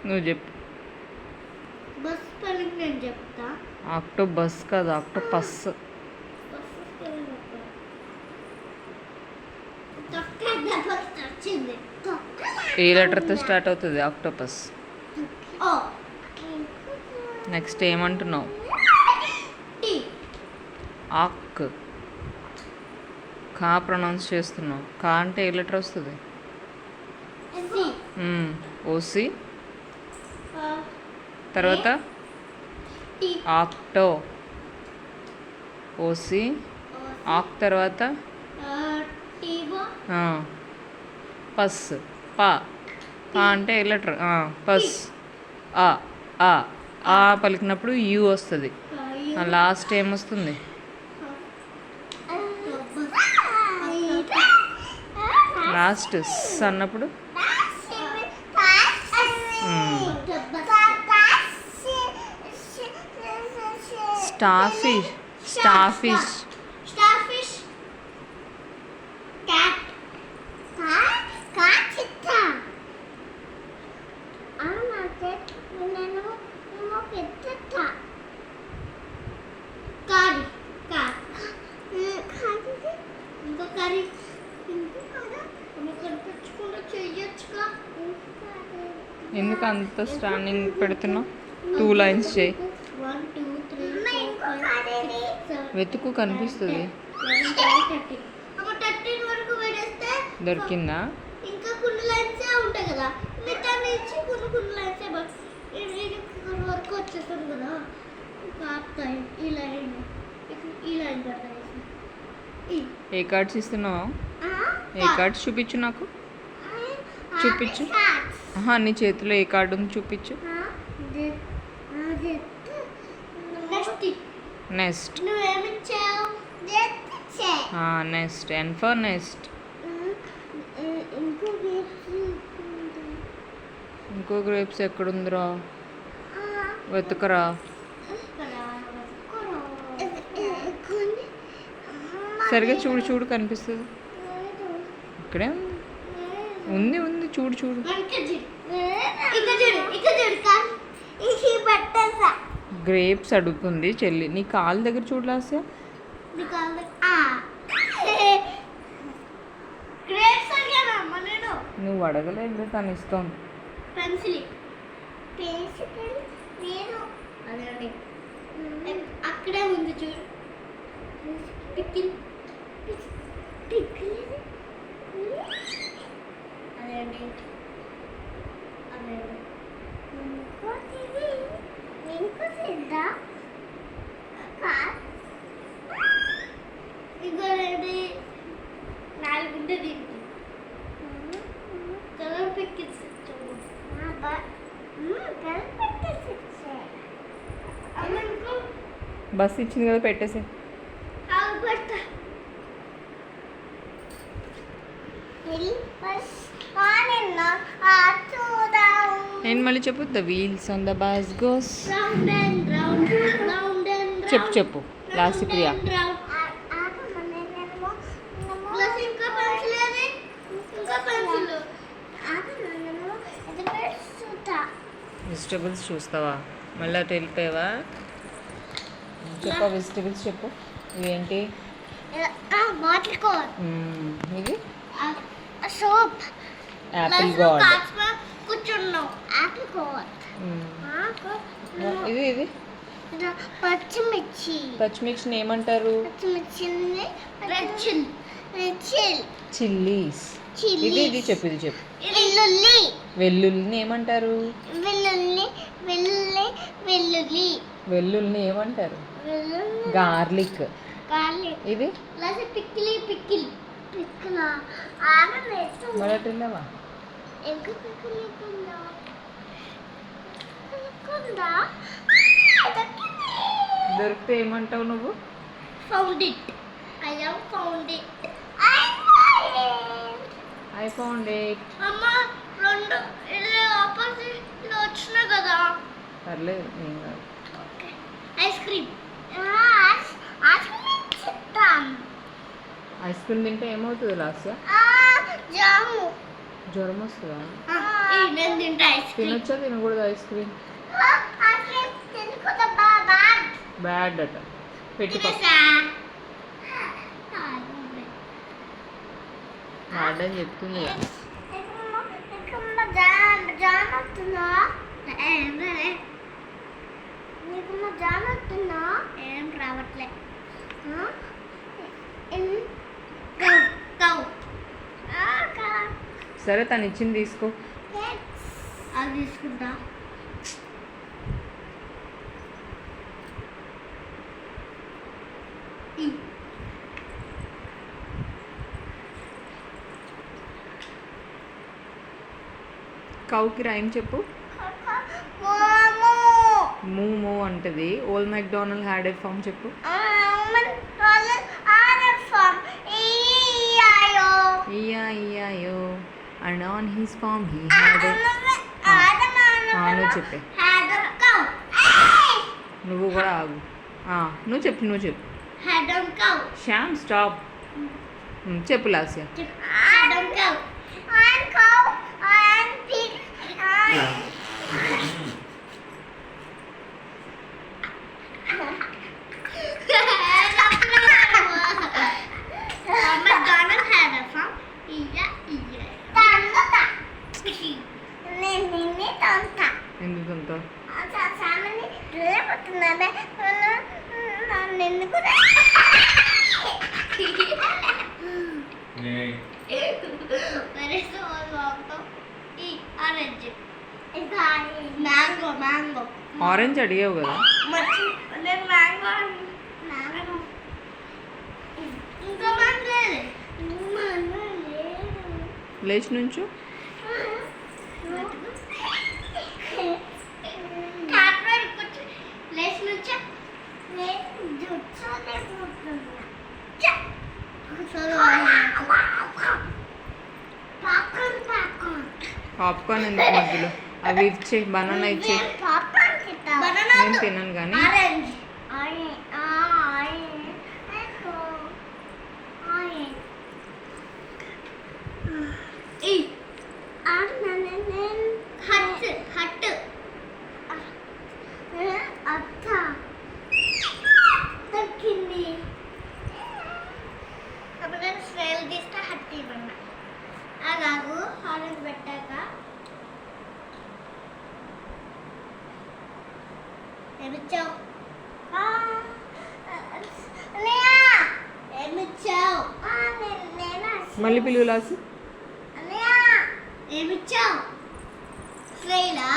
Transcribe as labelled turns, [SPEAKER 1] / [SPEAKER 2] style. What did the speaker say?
[SPEAKER 1] నువ్వు చెప్పు.
[SPEAKER 2] Bus spelling నేను చెప్తా.
[SPEAKER 1] ఆక్టోబస్ కాదు, ఆక్టోపస్. ఏ లెటర్తో స్టార్ట్ అవుతుంది ఆక్టోపస్? నెక్స్ట్ ఏమంటున్నావు? ఆక్. కా ప్రొనౌన్స్ చేస్తున్నావు. కా అంటే ఏ లెటర్ వస్తుంది? ఓసి. తర్వాత ఆక్టో. ఓసి ఆక్. తర్వాత పస్. పా. పా అంటే ఏ లెటర్? పస్. ఆ. ఆ. ఆ పలికినప్పుడు యూ వస్తుంది. లాస్ట్ ఏమొస్తుంది? లాస్ట్ స్ అన్నప్పుడు స్టార్ఫిష్. స్టార్ఫిష్.
[SPEAKER 2] స్టార్ఫిష్. క్యాట్. కాచిత్త. నేను పెద్ద కారి. ఇంకో కర్రీ కనిపించకుండా చెయ్యొచ్చుగా.
[SPEAKER 1] ఎందుకు అంత స్టాండింగ్ పెడుతున్నావు? 2 లైన్స్ చేయి. వెతుకు, కనిపిస్తుంది. దొరికిందా?
[SPEAKER 2] ఇంకా కొన్ని లైన్స్ ఉంటాయి కదా, మిగతా నుంచి కొన్ని లైన్స్ వరకు వచ్చేస్తుంది కదా. ఈ లైన్ పెడతాయి.
[SPEAKER 1] ఏ కార్డ్స్ ఇస్తున్నావా? ఏ కార్డ్స్ చూపించు నాకు. చూపించు. నీ చేతిలో ఏ కార్డు ఉంది చూపించు. Next. Next. N for next. ఇంకో గ్రేప్స్ ఎక్కడుందిరా? వెతుకరా. సరిగా చూడు. చూడు, కనిపిస్తుంది. ఇక్కడే ఉంది. ఉంది చూడు. చూడు. గ్రేప్స్ అడుగుతుంది చెల్లి. నీ కాలు దగ్గర చూడలాసా? నువ్వు అడగలేదు, తను ఇస్తాను.
[SPEAKER 2] అక్కడే ఉంది చూడు. అదేంటి ఇంకో రెడీ 4 ఉంటే దీనికి కలర్ పిక్కిల్స్
[SPEAKER 1] బస్ ఇచ్చింది కదా, పెట్టేసి. నేను మళ్ళీ చెప్పు. The wheels on the bus goes. చెప్పు లాస్ట్ ప్రియా. వెజిటబుల్స్ చూస్తావా? మళ్ళీ అటు వెళ్ళిపోయావా? చెప్పు వెజిటబుల్స్ చెప్పు. ఇవేంటి? ఇది
[SPEAKER 2] సోప్.
[SPEAKER 1] యాపిల్ గాడ్.
[SPEAKER 2] కూర్చున్నాం. యాపిల్ గాడ్.
[SPEAKER 1] ఇది
[SPEAKER 2] పచ్చిమిర్చి
[SPEAKER 1] పచ్చిమిర్చిని ఏమంటారు?
[SPEAKER 2] పచ్చిమిర్చిని రెడ్ చిల్లీ
[SPEAKER 1] చిల్లీస్. ఇది ఇది చెప్పు, ఇది చెప్పు.
[SPEAKER 2] వెల్లుల్లి
[SPEAKER 1] వెల్లుల్లిని ఏమంటారు?
[SPEAKER 2] వెల్లుల్లి వెల్లుల్లి వెల్లుల్లి
[SPEAKER 1] వెల్లుల్లిని ఏమంటారు?
[SPEAKER 2] వెల్లుల్లి
[SPEAKER 1] గార్లిక్.
[SPEAKER 2] గార్లిక్.
[SPEAKER 1] ఇది
[SPEAKER 2] లేకపోతే పిక్కిల్ ఆగలేదు
[SPEAKER 1] మొదటిల్లవా?
[SPEAKER 2] ఇంకా పిక్కిల్ లేకుండా
[SPEAKER 1] దొరికితే ఏమంటావు నువ్వు?
[SPEAKER 2] Found it. I have found it.
[SPEAKER 1] I found it.
[SPEAKER 2] అమ్మ రెండు ఇల్లు ఆపోజిట్ లో వచ్చినా కదా.
[SPEAKER 1] పర్లేదు, ఏం కాదు.
[SPEAKER 2] Okay. Ice cream. Ice cream తింటాం.
[SPEAKER 1] ఐస్ క్రీమ్ తింటే ఏమవుతుంది లాస్య?
[SPEAKER 2] జాము.
[SPEAKER 1] జ్వరం వస్తుందా?
[SPEAKER 2] నేను తింటా ఐస్ క్రీమ్.
[SPEAKER 1] తినొచ్చా తినకూడదు ఐస్ క్రీమ్?
[SPEAKER 2] ఐస్ క్రీమ్ తినకూడదు బాబా.
[SPEAKER 1] బ్యాడ్ అట. పెట్టి బ్యాడ్ అని చెప్తుంది కదా.
[SPEAKER 2] ఏం రావట్లే.
[SPEAKER 1] సరే, తను ఇచ్చింది తీసుకో.
[SPEAKER 2] అది తీసుకుంటా.
[SPEAKER 1] కౌకి రైమ్ చెప్పు. మూ మూ అంటది. Old MacDonald had a farm చెప్పు. E-I-E-I-O. And on his farm he had a... నువ్వు చెప్పే. నువ్వు కూడా ఆగు. నువ్వు చెప్పు. శ్యామ్ స్టాప్. చెప్పు లాస్య. ఎందుకంత
[SPEAKER 2] మ్యాంగో.
[SPEAKER 1] ఆరెంజ్ అడిగావు కదా.
[SPEAKER 2] నేను మ్యాంగో. ఇంకా
[SPEAKER 1] లేచి నుంచు. పాప్కార్న్ ఎందుకు మధ్యలో? అవి ఇచ్చే, బనానా ఇచ్చే. నేను తినను కానీ.
[SPEAKER 2] అలాగూ ఆరెంజ్ పెట్టాక ఏమిచ్చావు?
[SPEAKER 1] మళ్ళీ పిలువు లాసి.
[SPEAKER 2] ఏమిచ్చావు? శ్రేలా